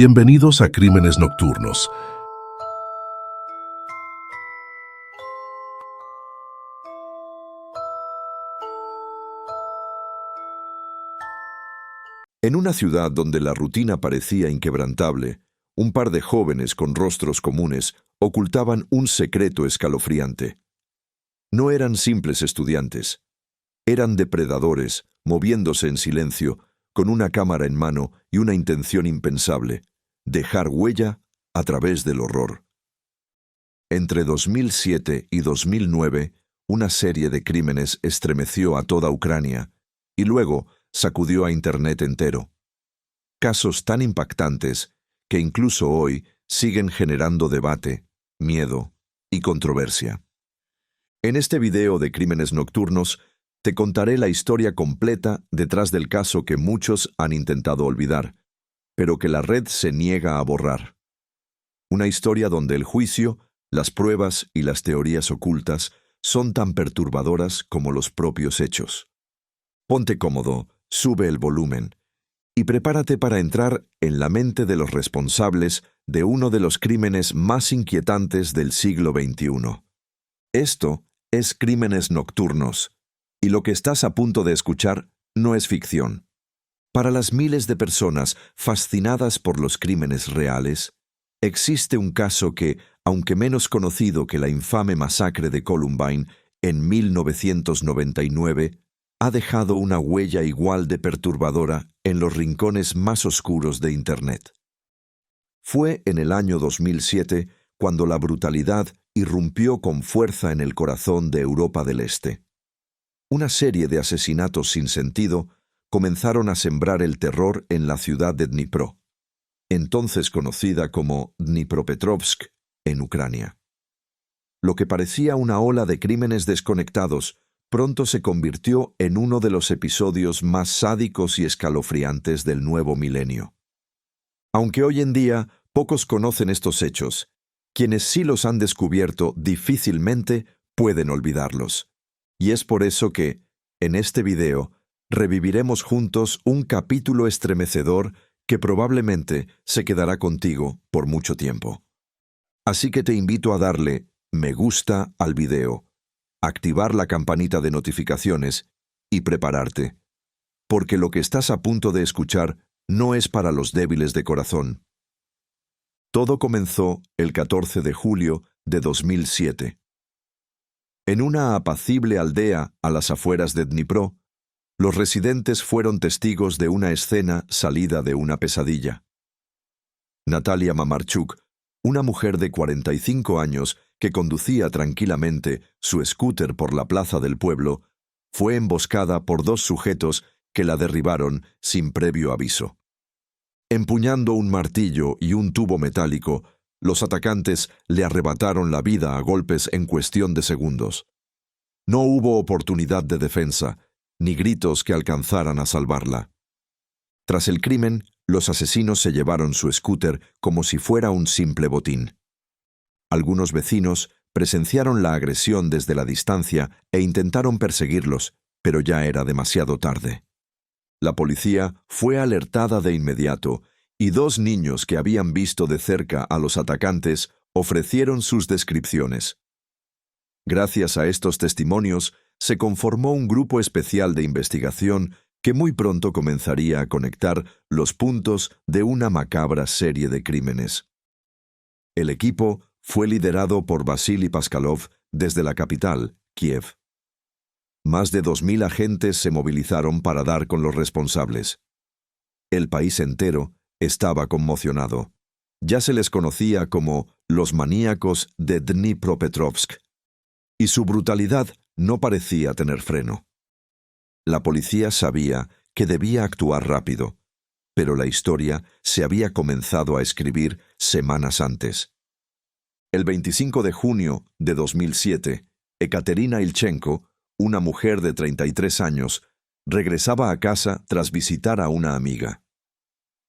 Bienvenidos a Crímenes Nocturnos. En una ciudad donde la rutina parecía inquebrantable, un par de jóvenes con rostros comunes ocultaban un secreto escalofriante. No eran simples estudiantes. Eran depredadores, moviéndose en silencio, con una cámara en mano y una intención impensable: dejar huella a través del horror. Entre 2007 y 2009, una serie de crímenes estremeció a toda Ucrania y luego sacudió a Internet entero. Casos tan impactantes que incluso hoy siguen generando debate, miedo y controversia. En este video de Crímenes Nocturnos te contaré la historia completa detrás del caso que muchos han intentado olvidar, pero que la red se niega a borrar. Una historia donde el juicio, las pruebas y las teorías ocultas son tan perturbadoras como los propios hechos. Ponte cómodo, sube el volumen y prepárate para entrar en la mente de los responsables de uno de los crímenes más inquietantes del siglo XXI. Esto es Crímenes Nocturnos, y lo que estás a punto de escuchar no es ficción. Para las miles de personas fascinadas por los crímenes reales, existe un caso que, aunque menos conocido que la infame masacre de Columbine en 1999, ha dejado una huella igual de perturbadora en los rincones más oscuros de Internet. Fue en el año 2007 cuando la brutalidad irrumpió con fuerza en el corazón de Europa del Este. Una serie de asesinatos sin sentido comenzaron a sembrar el terror en la ciudad de Dnipro, entonces conocida como Dnipropetrovsk, en Ucrania. Lo que parecía una ola de crímenes desconectados pronto se convirtió en uno de los episodios más sádicos y escalofriantes del nuevo milenio. Aunque hoy en día pocos conocen estos hechos, quienes sí los han descubierto difícilmente pueden olvidarlos. Y es por eso que, en este video, reviviremos juntos un capítulo estremecedor que probablemente se quedará contigo por mucho tiempo. Así que te invito a darle me gusta al video, activar la campanita de notificaciones y prepararte, porque lo que estás a punto de escuchar no es para los débiles de corazón. Todo comenzó el 14 de julio de 2007. En una apacible aldea a las afueras de Dnipro, los residentes fueron testigos de una escena salida de una pesadilla. Natalia Mamarchuk, una mujer de 45 años que conducía tranquilamente su scooter por la plaza del pueblo, fue emboscada por dos sujetos que la derribaron sin previo aviso. Empuñando un martillo y un tubo metálico, los atacantes le arrebataron la vida a golpes en cuestión de segundos. No hubo oportunidad de defensa, ni gritos que alcanzaran a salvarla. Tras el crimen, los asesinos se llevaron su scooter como si fuera un simple botín. Algunos vecinos presenciaron la agresión desde la distancia e intentaron perseguirlos, pero ya era demasiado tarde. La policía fue alertada de inmediato y dos niños que habían visto de cerca a los atacantes ofrecieron sus descripciones. Gracias a estos testimonios, se conformó un grupo especial de investigación que muy pronto comenzaría a conectar los puntos de una macabra serie de crímenes. El equipo fue liderado por Vasily Paskalov desde la capital, Kiev. Más de 2.000 agentes se movilizaron para dar con los responsables. El país entero estaba conmocionado. Ya se les conocía como los maníacos de Dnipropetrovsk, y su brutalidad no parecía tener freno. La policía sabía que debía actuar rápido, pero la historia se había comenzado a escribir semanas antes. El 25 de junio de 2007, Ekaterina Ilchenko, una mujer de 33 años, regresaba a casa tras visitar a una amiga.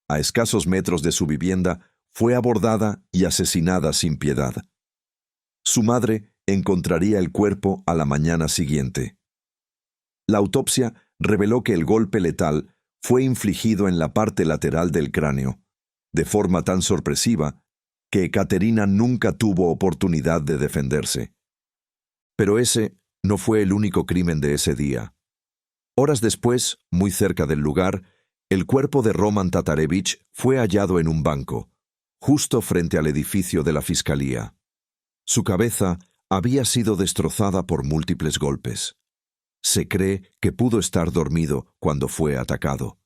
A escasos metros de su vivienda, fue abordada y asesinada sin piedad. Su madre encontraría el cuerpo a la mañana siguiente. La autopsia reveló que el golpe letal fue infligido en la parte lateral del cráneo, de forma tan sorpresiva que Katerina nunca tuvo oportunidad de defenderse. Pero ese no fue el único crimen de ese día. Horas después, muy cerca del lugar, el cuerpo de Roman Tatarevich fue hallado en un banco, justo frente al edificio de la fiscalía. Su cabeza había sido destrozada por múltiples golpes. Se cree que pudo estar dormido cuando fue atacado.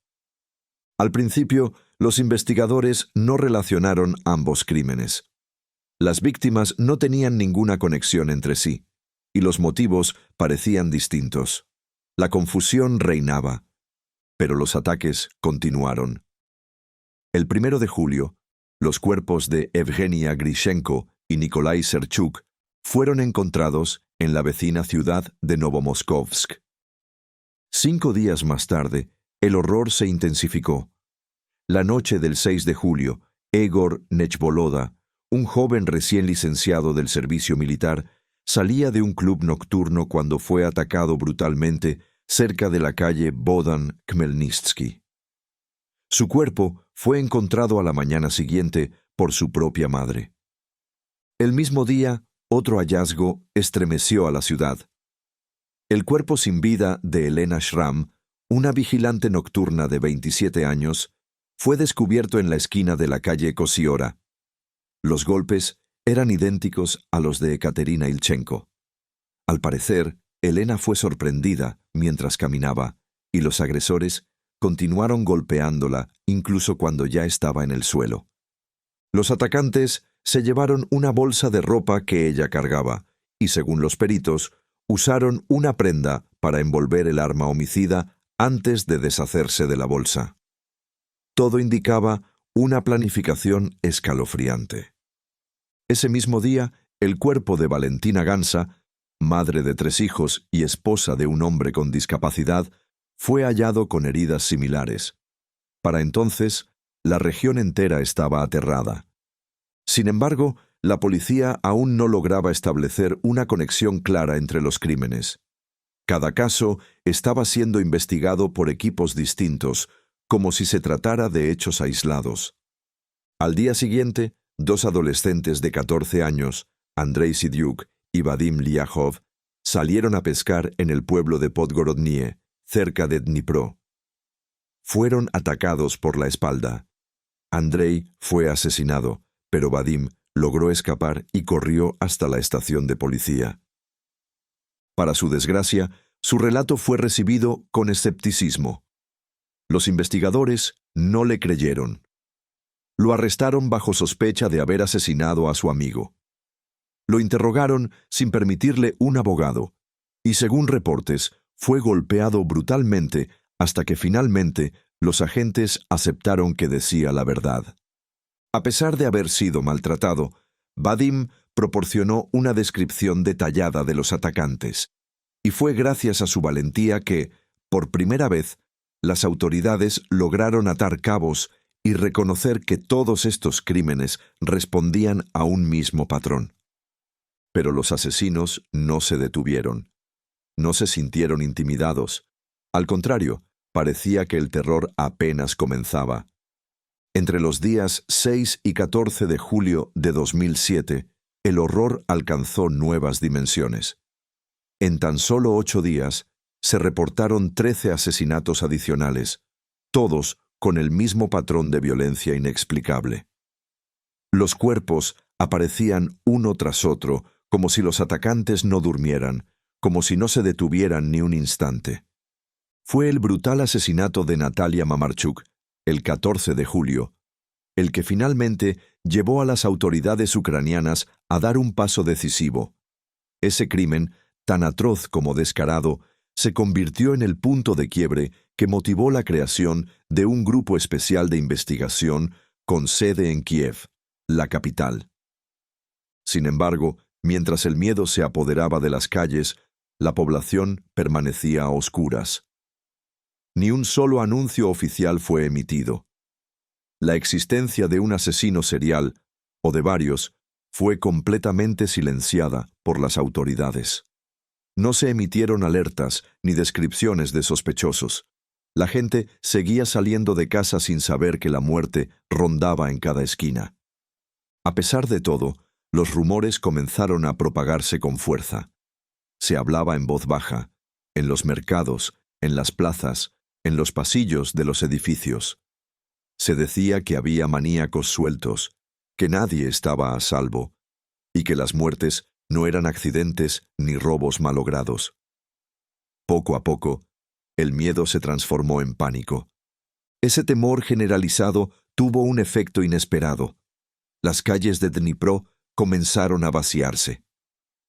Al principio, los investigadores no relacionaron ambos crímenes. Las víctimas no tenían ninguna conexión entre sí, y los motivos parecían distintos. La confusión reinaba, pero los ataques continuaron. El 1 de julio, los cuerpos de Evgenia Grishenko y Nikolai Serchuk fueron encontrados en la vecina ciudad de Novomoskovsk. 5 días más tarde, el horror se intensificó. La noche del 6 de julio, Egor Nechvoloda, un joven recién licenciado del servicio militar, salía de un club nocturno cuando fue atacado brutalmente cerca de la calle Bodan Khmelnytsky. Su cuerpo fue encontrado a la mañana siguiente por su propia madre. El mismo día, otro hallazgo estremeció a la ciudad. El cuerpo sin vida de Elena Schramm, una vigilante nocturna de 27 años, fue descubierto en la esquina de la calle Kosiora. Los golpes eran idénticos a los de Katerina Ilchenko. Al parecer, Elena fue sorprendida mientras caminaba, y los agresores continuaron golpeándola incluso cuando ya estaba en el suelo. Los atacantes se llevaron una bolsa de ropa que ella cargaba, y según los peritos, usaron una prenda para envolver el arma homicida antes de deshacerse de la bolsa. Todo indicaba una planificación escalofriante. Ese mismo día, el cuerpo de Valentina Gansa, madre de 3 hijos y esposa de un hombre con discapacidad, fue hallado con heridas similares. Para entonces, la región entera estaba aterrada. Sin embargo, la policía aún no lograba establecer una conexión clara entre los crímenes. Cada caso estaba siendo investigado por equipos distintos, como si se tratara de hechos aislados. Al día siguiente, 2 adolescentes de 14 años, Andrei Sidyuk y Vadim Liajov, salieron a pescar en el pueblo de Podgorodnie, cerca de Dnipro. Fueron atacados por la espalda. Andrei fue asesinado, pero Vadim logró escapar y corrió hasta la estación de policía. Para su desgracia, su relato fue recibido con escepticismo. Los investigadores no le creyeron. Lo arrestaron bajo sospecha de haber asesinado a su amigo. Lo interrogaron sin permitirle un abogado, y según reportes, fue golpeado brutalmente hasta que finalmente los agentes aceptaron que decía la verdad. A pesar de haber sido maltratado, Vadim proporcionó una descripción detallada de los atacantes, y fue gracias a su valentía que, por primera vez, las autoridades lograron atar cabos y reconocer que todos estos crímenes respondían a un mismo patrón. Pero los asesinos no se detuvieron. No se sintieron intimidados. Al contrario, parecía que el terror apenas comenzaba. Entre los días 6 y 14 de julio de 2007, el horror alcanzó nuevas dimensiones. En tan solo 8 días, se reportaron 13 asesinatos adicionales, todos con el mismo patrón de violencia inexplicable. Los cuerpos aparecían uno tras otro, como si los atacantes no durmieran, como si no se detuvieran ni un instante. Fue el brutal asesinato de Natalia Mamarchuk, el 14 de julio, el que finalmente llevó a las autoridades ucranianas a dar un paso decisivo. Ese crimen, tan atroz como descarado, se convirtió en el punto de quiebre que motivó la creación de un grupo especial de investigación con sede en Kiev, la capital. Sin embargo, mientras el miedo se apoderaba de las calles, la población permanecía a oscuras. Ni un solo anuncio oficial fue emitido. La existencia de un asesino serial, o de varios, fue completamente silenciada por las autoridades. No se emitieron alertas ni descripciones de sospechosos. La gente seguía saliendo de casa sin saber que la muerte rondaba en cada esquina. A pesar de todo, los rumores comenzaron a propagarse con fuerza. Se hablaba en voz baja, en los mercados, en las plazas, en los pasillos de los edificios. Se decía que había maníacos sueltos, que nadie estaba a salvo, y que las muertes no eran accidentes ni robos malogrados. Poco a poco, el miedo se transformó en pánico. Ese temor generalizado tuvo un efecto inesperado. Las calles de Dnipro comenzaron a vaciarse.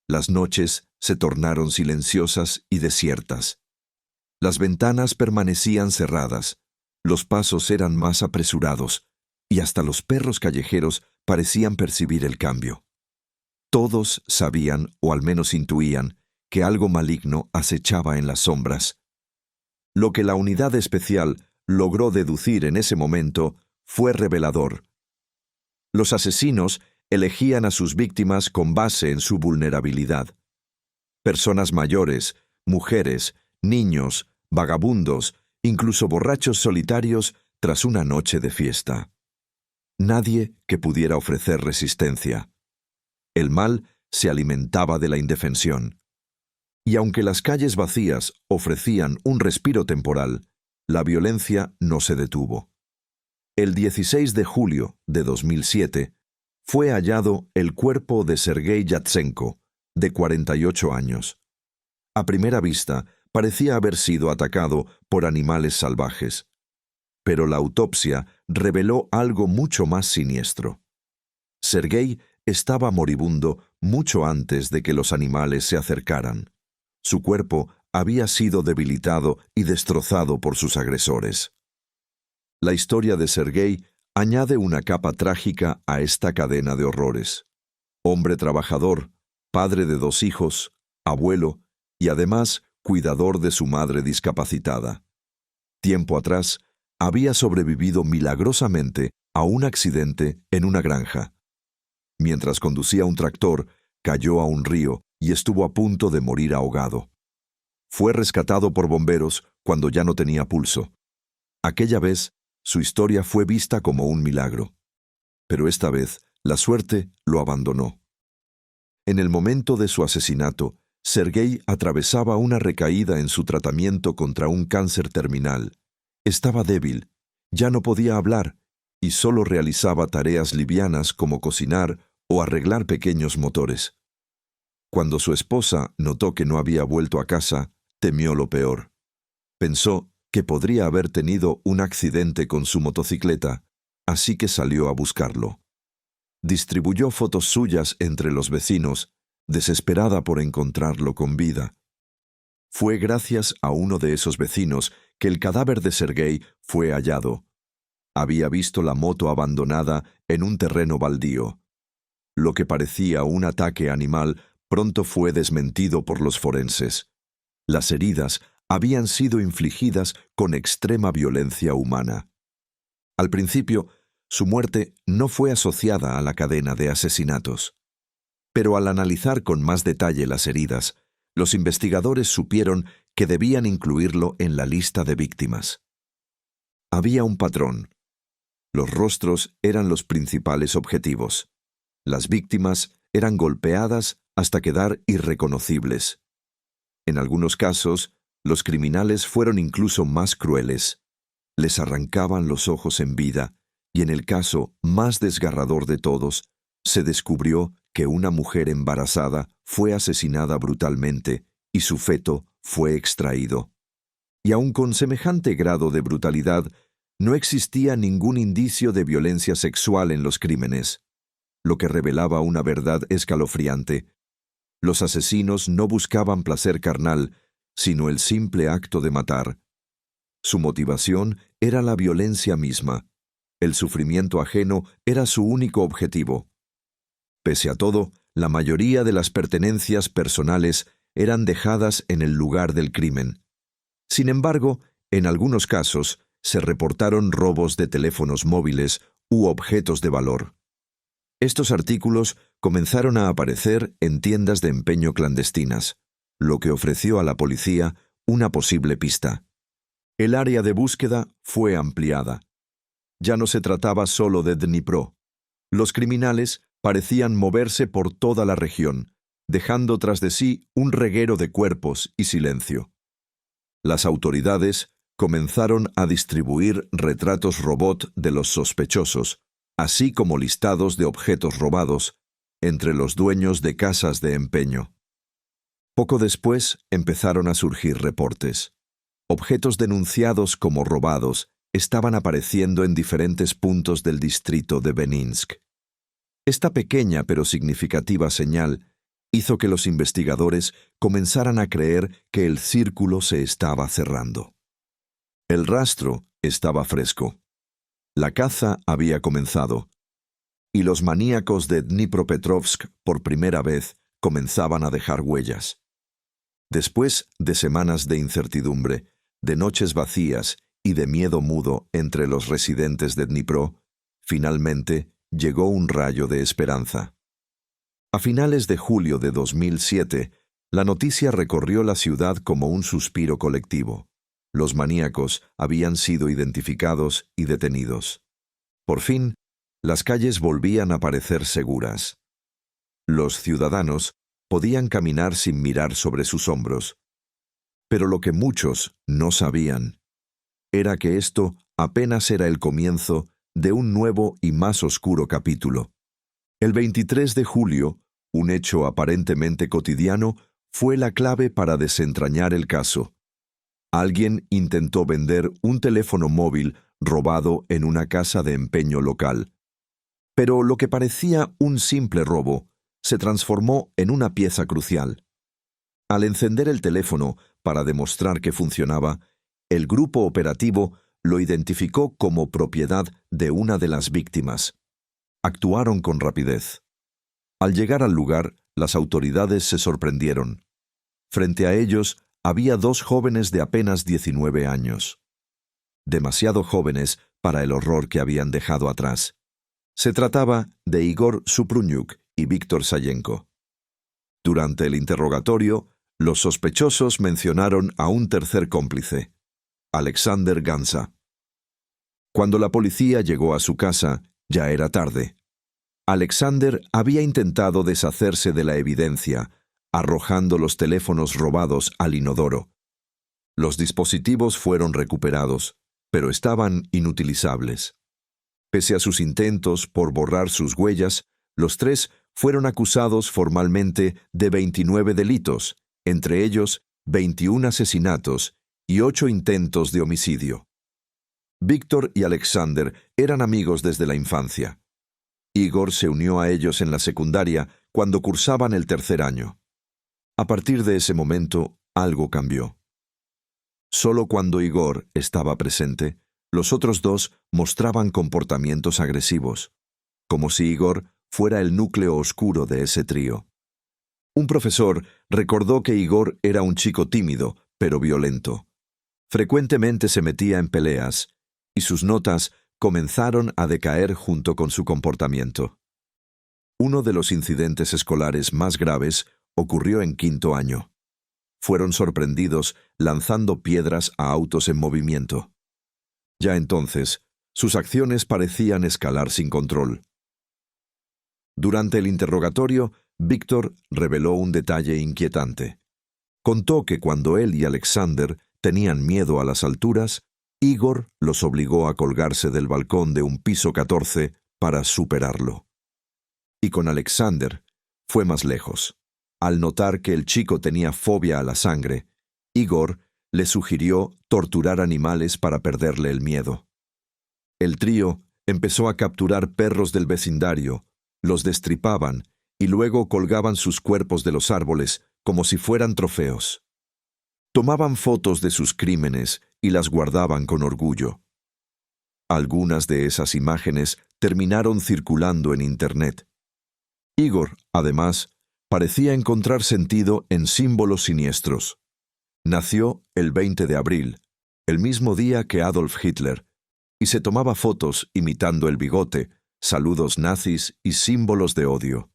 Las noches se tornaron silenciosas y desiertas. Las ventanas permanecían cerradas, los pasos eran más apresurados, y hasta los perros callejeros parecían percibir el cambio. Todos sabían, o al menos intuían, que algo maligno acechaba en las sombras. Lo que la unidad especial logró deducir en ese momento fue revelador. Los asesinos elegían a sus víctimas con base en su vulnerabilidad. Personas mayores, mujeres, niños, vagabundos, incluso borrachos solitarios tras una noche de fiesta. Nadie que pudiera ofrecer resistencia. El mal se alimentaba de la indefensión. Y aunque las calles vacías ofrecían un respiro temporal, la violencia no se detuvo. El 16 de julio de 2007 fue hallado el cuerpo de Sergei Yatsenko, de 48 años. A primera vista, parecía haber sido atacado por animales salvajes. Pero la autopsia reveló algo mucho más siniestro. Sergei estaba moribundo mucho antes de que los animales se acercaran. Su cuerpo había sido debilitado y destrozado por sus agresores. La historia de Sergei añade una capa trágica a esta cadena de horrores. Hombre trabajador, padre de 2 hijos, abuelo y además cuidador de su madre discapacitada. Tiempo atrás, había sobrevivido milagrosamente a un accidente en una granja. Mientras conducía un tractor, cayó a un río y estuvo a punto de morir ahogado. Fue rescatado por bomberos cuando ya no tenía pulso. Aquella vez, su historia fue vista como un milagro. Pero esta vez, la suerte lo abandonó. En el momento de su asesinato, Sergei atravesaba una recaída en su tratamiento contra un cáncer terminal. Estaba débil, ya no podía hablar y solo realizaba tareas livianas como cocinar o arreglar pequeños motores. Cuando su esposa notó que no había vuelto a casa, temió lo peor. Pensó que podría haber tenido un accidente con su motocicleta, así que salió a buscarlo. Distribuyó fotos suyas entre los vecinos, desesperada por encontrarlo con vida. Fue gracias a uno de esos vecinos que el cadáver de Sergei fue hallado. Había visto la moto abandonada en un terreno baldío. Lo que parecía un ataque animal pronto fue desmentido por los forenses. Las heridas habían sido infligidas con extrema violencia humana. Al principio, su muerte no fue asociada a la cadena de asesinatos. Pero al analizar con más detalle las heridas, los investigadores supieron que debían incluirlo en la lista de víctimas. Había un patrón. Los rostros eran los principales objetivos. Las víctimas eran golpeadas hasta quedar irreconocibles. En algunos casos, los criminales fueron incluso más crueles. Les arrancaban los ojos en vida, y en el caso más desgarrador de todos, se descubrió que una mujer embarazada fue asesinada brutalmente y su feto fue extraído. Y aun con semejante grado de brutalidad, no existía ningún indicio de violencia sexual en los crímenes, lo que revelaba una verdad escalofriante. Los asesinos no buscaban placer carnal, sino el simple acto de matar. Su motivación era la violencia misma. El sufrimiento ajeno era su único objetivo. Pese a todo, la mayoría de las pertenencias personales eran dejadas en el lugar del crimen. Sin embargo, en algunos casos, se reportaron robos de teléfonos móviles u objetos de valor. Estos artículos comenzaron a aparecer en tiendas de empeño clandestinas, lo que ofreció a la policía una posible pista. El área de búsqueda fue ampliada. Ya no se trataba solo de Dnipro. Los criminales parecían moverse por toda la región, dejando tras de sí un reguero de cuerpos y silencio. Las autoridades comenzaron a distribuir retratos robot de los sospechosos, así como listados de objetos robados, entre los dueños de casas de empeño. Poco después empezaron a surgir reportes. Objetos denunciados como robados estaban apareciendo en diferentes puntos del distrito de Beninsk. Esta pequeña pero significativa señal hizo que los investigadores comenzaran a creer que el círculo se estaba cerrando. El rastro estaba fresco. La caza había comenzado, y los maníacos de Dnipropetrovsk por primera vez comenzaban a dejar huellas. Después de semanas de incertidumbre, de noches vacías y de miedo mudo entre los residentes de Dnipro, finalmente llegó un rayo de esperanza. A finales de julio de 2007, la noticia recorrió la ciudad como un suspiro colectivo. Los maníacos habían sido identificados y detenidos. Por fin, las calles volvían a parecer seguras. Los ciudadanos podían caminar sin mirar sobre sus hombros. Pero lo que muchos no sabían era que esto apenas era el comienzo de un nuevo y más oscuro capítulo. El 23 de julio, un hecho aparentemente cotidiano, fue la clave para desentrañar el caso. Alguien intentó vender un teléfono móvil robado en una casa de empeño local. Pero lo que parecía un simple robo se transformó en una pieza crucial. Al encender el teléfono para demostrar que funcionaba, el grupo operativo lo identificó como propiedad de una de las víctimas. Actuaron con rapidez. Al llegar al lugar, las autoridades se sorprendieron. Frente a ellos había dos jóvenes de apenas 19 años. Demasiado jóvenes para el horror que habían dejado atrás. Se trataba de Igor Suprunyuk y Víctor Sayenko. Durante el interrogatorio, los sospechosos mencionaron a un tercer cómplice, Alexander Gansa. Cuando la policía llegó a su casa, ya era tarde. Alexander había intentado deshacerse de la evidencia, arrojando los teléfonos robados al inodoro. Los dispositivos fueron recuperados, pero estaban inutilizables. Pese a sus intentos por borrar sus huellas, los tres fueron acusados formalmente de 29 delitos, entre ellos 21 asesinatos y 8 intentos de homicidio. Víctor y Alexander eran amigos desde la infancia. Igor se unió a ellos en la secundaria cuando cursaban el tercer año. A partir de ese momento, algo cambió. Solo cuando Igor estaba presente, los otros dos mostraban comportamientos agresivos, como si Igor fuera el núcleo oscuro de ese trío. Un profesor recordó que Igor era un chico tímido, pero violento. Frecuentemente se metía en peleas, y sus notas comenzaron a decaer junto con su comportamiento. Uno de los incidentes escolares más graves ocurrió en quinto año. Fueron sorprendidos lanzando piedras a autos en movimiento. Ya entonces, sus acciones parecían escalar sin control. Durante el interrogatorio, Víctor reveló un detalle inquietante. Contó que cuando él y Alexander tenían miedo a las alturas, Igor los obligó a colgarse del balcón de un piso 14 para superarlo. Y con Alexander fue más lejos. Al notar que el chico tenía fobia a la sangre, Igor le sugirió torturar animales para perderle el miedo. El trío empezó a capturar perros del vecindario, los destripaban y luego colgaban sus cuerpos de los árboles como si fueran trofeos. Tomaban fotos de sus crímenes y las guardaban con orgullo. Algunas de esas imágenes terminaron circulando en Internet. Igor, además, parecía encontrar sentido en símbolos siniestros. Nació el 20 de abril, el mismo día que Adolf Hitler, y se tomaba fotos imitando el bigote, saludos nazis y símbolos de odio.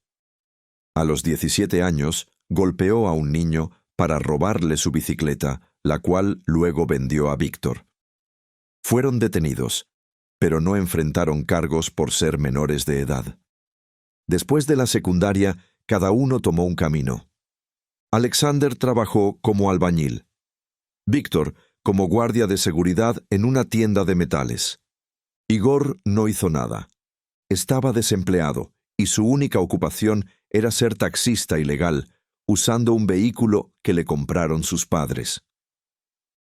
A los 17 años, golpeó a un niño para robarle su bicicleta, la cual luego vendió a Víctor. Fueron detenidos, pero no enfrentaron cargos por ser menores de edad. Después de la secundaria, cada uno tomó un camino. Alexander trabajó como albañil. Víctor como guardia de seguridad en una tienda de metales. Igor no hizo nada. Estaba desempleado y su única ocupación era ser taxista ilegal, usando un vehículo que le compraron sus padres.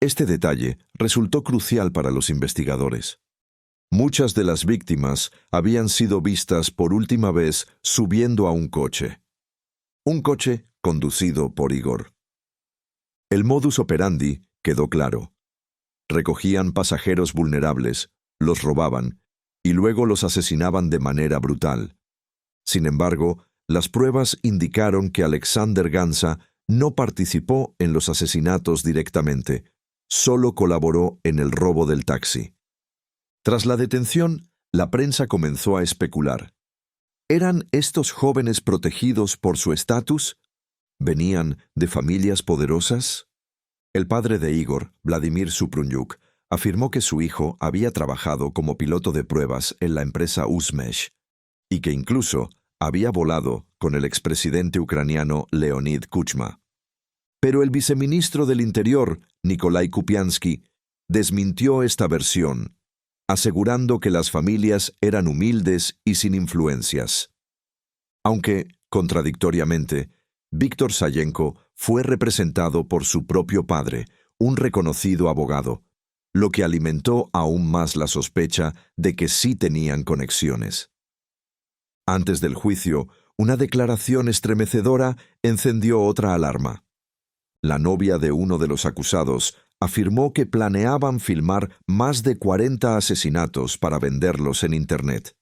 Este detalle resultó crucial para los investigadores. Muchas de las víctimas habían sido vistas por última vez subiendo a un coche. Un coche conducido por Igor. El modus operandi quedó claro. Recogían pasajeros vulnerables, los robaban y luego los asesinaban de manera brutal. Sin embargo, las pruebas indicaron que Alexander Gansa no participó en los asesinatos directamente, solo colaboró en el robo del taxi. Tras la detención, la prensa comenzó a especular. ¿Eran estos jóvenes protegidos por su estatus? ¿Venían de familias poderosas? El padre de Igor, Vladimir Suprunyuk, afirmó que su hijo había trabajado como piloto de pruebas en la empresa Uzmesh y que incluso había volado con el expresidente ucraniano Leonid Kuchma. Pero el viceministro del Interior, Nikolai Kupiansky, desmintió esta versión, asegurando que las familias eran humildes y sin influencias. Aunque, contradictoriamente, Víctor Sayenko fue representado por su propio padre, un reconocido abogado, lo que alimentó aún más la sospecha de que sí tenían conexiones. Antes del juicio, una declaración estremecedora encendió otra alarma. La novia de uno de los acusados afirmó que planeaban filmar más de 40 asesinatos para venderlos en Internet.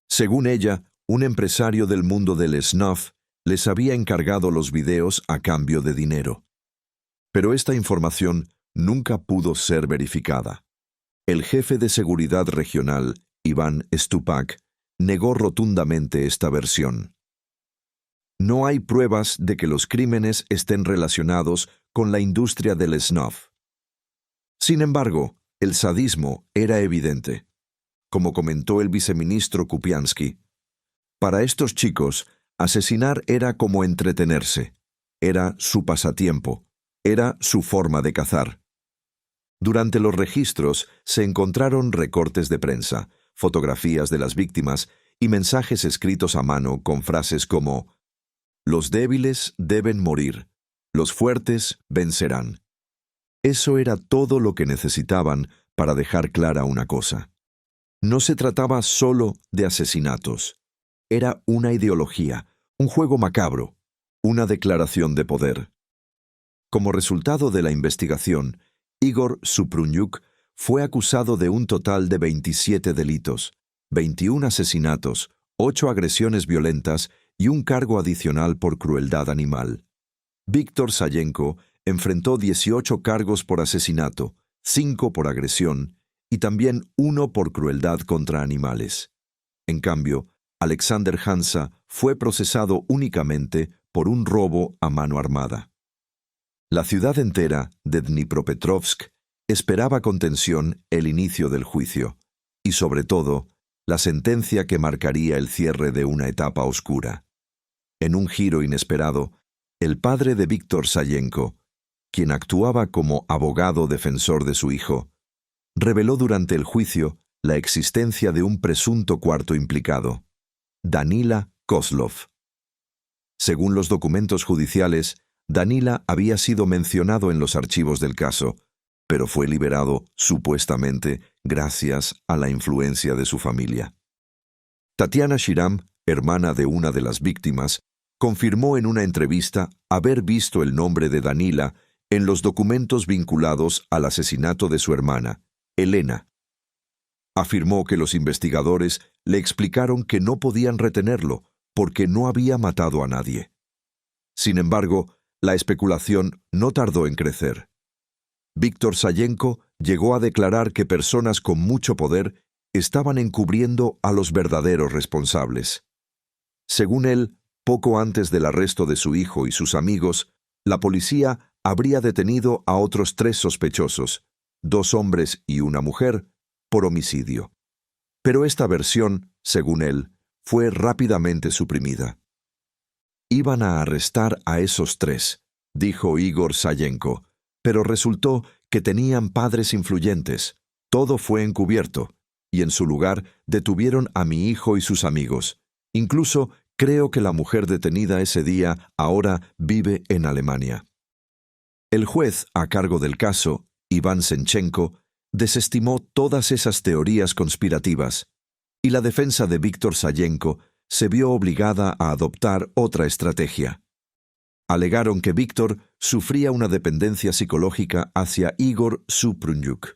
Según ella, un empresario del mundo del snuff les había encargado los videos a cambio de dinero. Pero esta información nunca pudo ser verificada. El jefe de seguridad regional, Iván Stupak, negó rotundamente esta versión. No hay pruebas de que los crímenes estén relacionados con la industria del snuff. Sin embargo, el sadismo era evidente. Como comentó el viceministro Kupiansky, para estos chicos, asesinar era como entretenerse, era su pasatiempo, era su forma de cazar. Durante los registros se encontraron recortes de prensa, fotografías de las víctimas y mensajes escritos a mano con frases como «Los débiles deben morir, los fuertes vencerán». Eso era todo lo que necesitaban para dejar clara una cosa. No se trataba solo de asesinatos. Era una ideología, un juego macabro, una declaración de poder. Como resultado de la investigación, Igor Suprunyuk fue acusado de un total de 27 delitos, 21 asesinatos, 8 agresiones violentas y un cargo adicional por crueldad animal. Víctor Sayenko enfrentó 18 cargos por asesinato, 5 por agresión y también 1 por crueldad contra animales. En cambio, Alexander Gansa fue procesado únicamente por un robo a mano armada. La ciudad entera de Dnipropetrovsk esperaba con tensión el inicio del juicio y, sobre todo, la sentencia que marcaría el cierre de una etapa oscura. En un giro inesperado, el padre de Víctor Sayenko, quien actuaba como abogado defensor de su hijo, reveló durante el juicio la existencia de un presunto cuarto implicado, Danila Kozlov. Según los documentos judiciales, Danila había sido mencionado en los archivos del caso, pero fue liberado, supuestamente, gracias a la influencia de su familia. Tatiana Shiram, hermana de una de las víctimas, confirmó en una entrevista haber visto el nombre de Danila en los documentos vinculados al asesinato de su hermana, Elena. Afirmó que los investigadores le explicaron que no podían retenerlo porque no había matado a nadie. Sin embargo, la especulación no tardó en crecer. Víctor Sayenko llegó a declarar que personas con mucho poder estaban encubriendo a los verdaderos responsables. Según él, poco antes del arresto de su hijo y sus amigos, la policía habría detenido a otros 3 sospechosos, 2 hombres y una mujer, por homicidio. Pero esta versión, según él, fue rápidamente suprimida. Iban a arrestar a esos 3, dijo Igor Sayenko, pero resultó que tenían padres influyentes. Todo fue encubierto, y en su lugar detuvieron a mi hijo y sus amigos. Incluso creo que la mujer detenida ese día ahora vive en Alemania. El juez a cargo del caso, Iván Senchenko, desestimó todas esas teorías conspirativas, y la defensa de Víctor Sayenko se vio obligada a adoptar otra estrategia. Alegaron que Víctor sufría una dependencia psicológica hacia Igor Suprunjuk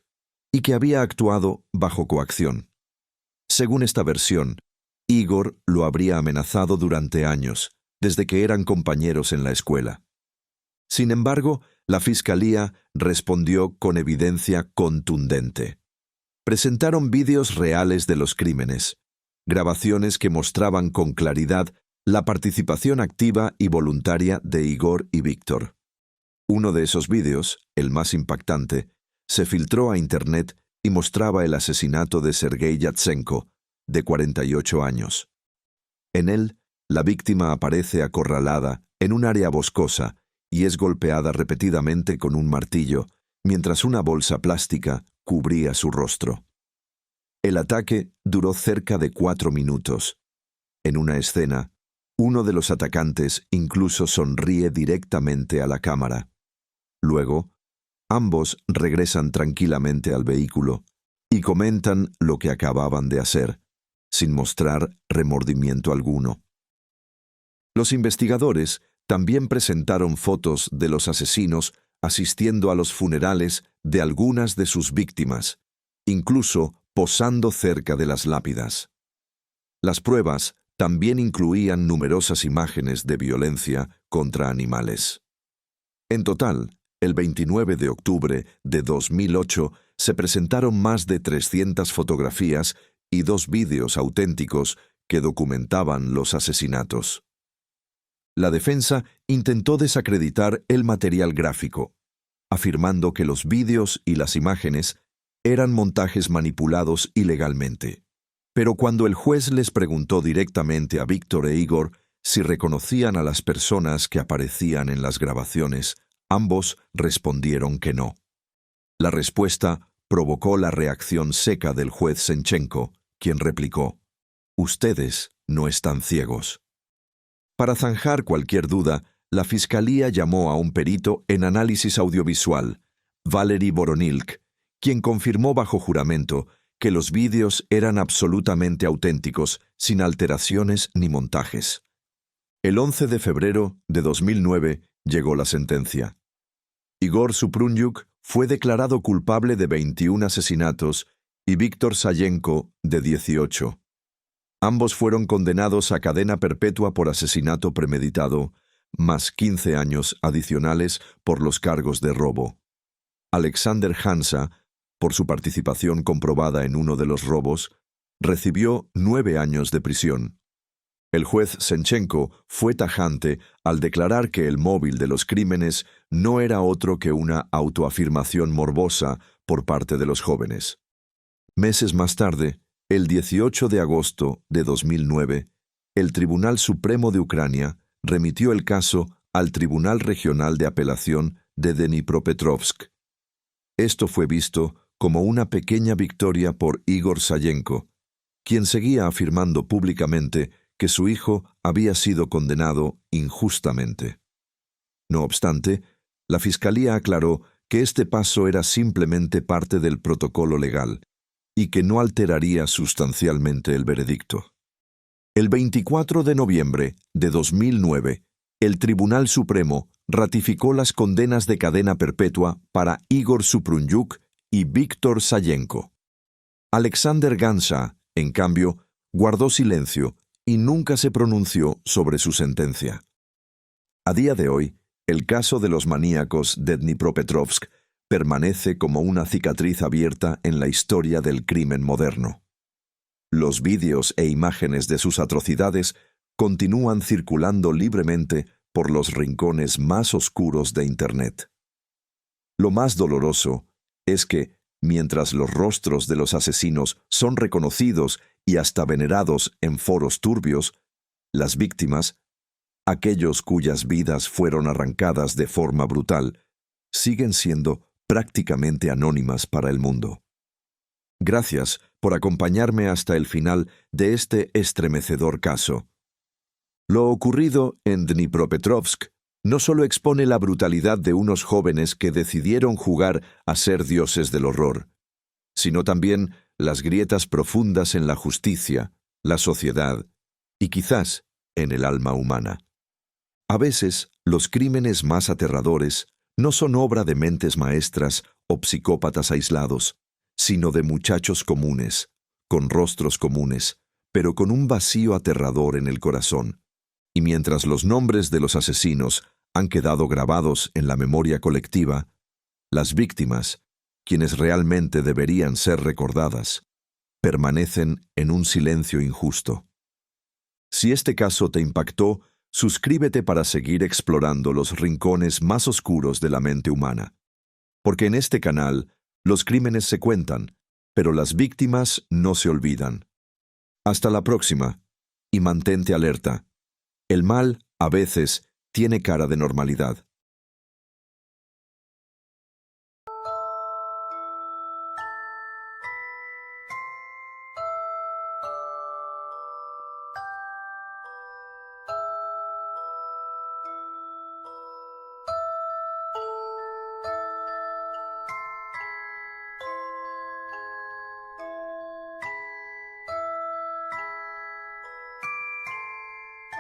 y que había actuado bajo coacción. Según esta versión, Igor lo habría amenazado durante años, desde que eran compañeros en la escuela. Sin embargo, la Fiscalía respondió con evidencia contundente. Presentaron vídeos reales de los crímenes, grabaciones que mostraban con claridad la participación activa y voluntaria de Igor y Víctor. Uno de esos vídeos, el más impactante, se filtró a Internet y mostraba el asesinato de Sergei Yatsenko, de 48 años. En él, la víctima aparece acorralada en un área boscosa y es golpeada repetidamente con un martillo, mientras una bolsa plástica cubría su rostro. El ataque duró cerca de 4 minutos. En una escena, uno de los atacantes incluso sonríe directamente a la cámara. Luego, ambos regresan tranquilamente al vehículo y comentan lo que acababan de hacer, sin mostrar remordimiento alguno. Los investigadores también presentaron fotos de los asesinos asistiendo a los funerales de algunas de sus víctimas, incluso posando cerca de las lápidas. Las pruebas también incluían numerosas imágenes de violencia contra animales. En total, el 29 de octubre de 2008 se presentaron más de 300 fotografías y 2 vídeos auténticos que documentaban los asesinatos. La defensa intentó desacreditar el material gráfico, afirmando que los vídeos y las imágenes eran montajes manipulados ilegalmente. Pero cuando el juez les preguntó directamente a Víctor e Igor si reconocían a las personas que aparecían en las grabaciones, ambos respondieron que no. La respuesta provocó la reacción seca del juez Senchenko, quien replicó: «Ustedes no están ciegos». Para zanjar cualquier duda, la Fiscalía llamó a un perito en análisis audiovisual, Valery Voronilk, quien confirmó bajo juramento que los vídeos eran absolutamente auténticos, sin alteraciones ni montajes. El 11 de febrero de 2009 llegó la sentencia. Igor Suprunjuk fue declarado culpable de 21 asesinatos y Víctor Sayenko de 18. Ambos fueron condenados a cadena perpetua por asesinato premeditado, más 15 años adicionales por los cargos de robo. Alexander Hansa, por su participación comprobada en uno de los robos, recibió 9 años de prisión. El juez Senchenko fue tajante al declarar que el móvil de los crímenes no era otro que una autoafirmación morbosa por parte de los jóvenes. Meses más tarde, el 18 de agosto de 2009, el Tribunal Supremo de Ucrania remitió el caso al Tribunal Regional de Apelación de Dnipropetrovsk. Esto fue visto como una pequeña victoria por Igor Sayenko, quien seguía afirmando públicamente que su hijo había sido condenado injustamente. No obstante, la Fiscalía aclaró que este paso era simplemente parte del protocolo legal y que no alteraría sustancialmente el veredicto. El 24 de noviembre de 2009, el Tribunal Supremo ratificó las condenas de cadena perpetua para Igor Suprunjuk y Víctor Sayenko. Alexander Gansa, en cambio, guardó silencio y nunca se pronunció sobre su sentencia. A día de hoy, el caso de los maníacos de Dnipropetrovsk permanece como una cicatriz abierta en la historia del crimen moderno. Los vídeos e imágenes de sus atrocidades continúan circulando libremente por los rincones más oscuros de Internet. Lo más doloroso es que, Mientras los rostros de los asesinos son reconocidos y hasta venerados en foros turbios, las víctimas, aquellos cuyas vidas fueron arrancadas de forma brutal, siguen siendo prácticamente anónimas para el mundo. Gracias por acompañarme hasta el final de este estremecedor caso. Lo ocurrido en Dnipropetrovsk no solo expone la brutalidad de unos jóvenes que decidieron jugar a ser dioses del horror, sino también las grietas profundas en la justicia, la sociedad y quizás en el alma humana. A veces, los crímenes más aterradores no son obra de mentes maestras o psicópatas aislados, sino de muchachos comunes, con rostros comunes, pero con un vacío aterrador en el corazón. Y mientras los nombres de los asesinos han quedado grabados en la memoria colectiva, las víctimas, quienes realmente deberían ser recordadas, permanecen en un silencio injusto. Si este caso te impactó, suscríbete para seguir explorando los rincones más oscuros de la mente humana. Porque en este canal, los crímenes se cuentan, pero las víctimas no se olvidan. Hasta la próxima, y mantente alerta. El mal, a veces, tiene cara de normalidad.